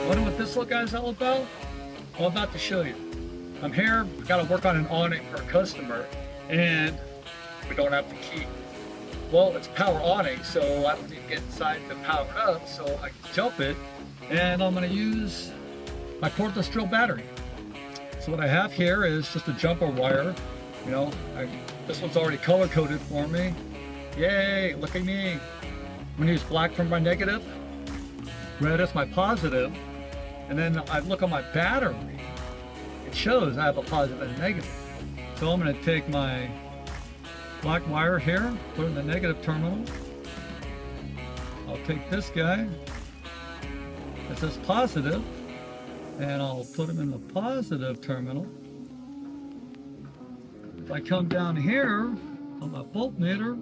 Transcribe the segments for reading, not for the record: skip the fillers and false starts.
Wonder what this little guy's all about? Well, I'm about to show you. I'm here, got to work on an awning for a customer, and we don't have the key. Well, it's power awning, so I have to get inside to power it up so I can jump it, and I'm going to use my cordless drill battery. So what I have here is just a jumper wire. You know, this one's already color coded for me. Yay, look at me. I'm going to use black for my negative, red is my positive, and then I look on my battery. It shows I have a positive and a negative. So I'm going to take my black wire here, put it in the negative terminal. I'll take this guy, it says positive, and I'll put him in the positive terminal. If I come down here on my voltmeter,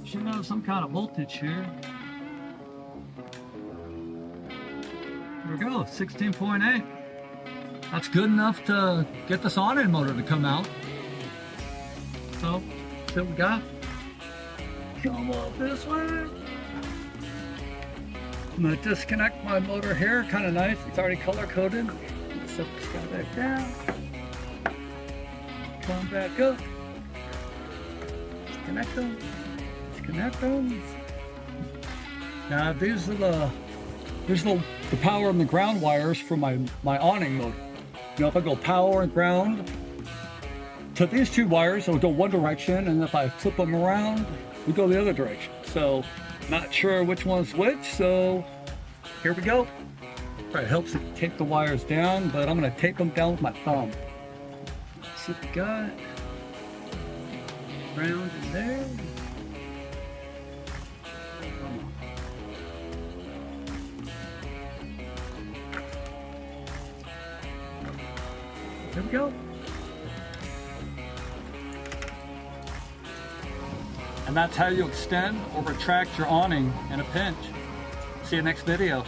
should have some kind of voltage here. There we go, 16.8. That's good enough to get this awning motor to come out. So, see what we got? Come up this way. I'm gonna disconnect my motor here, kind of nice. It's already color coded. Set this guy back down. Come back up. Disconnect them. Disconnect them. Now these are the power and the ground wires for my awning motor. You know, if I go power and ground to these two wires, it'll go one direction, and if I flip them around, we go the other direction. So, not sure which one's which, so here we go. It helps to tape the wires down, but I'm going to tape them down with my thumb. Let's see what we got. Ground in there. There we go. And that's how you extend or retract your awning in a pinch. See you next video.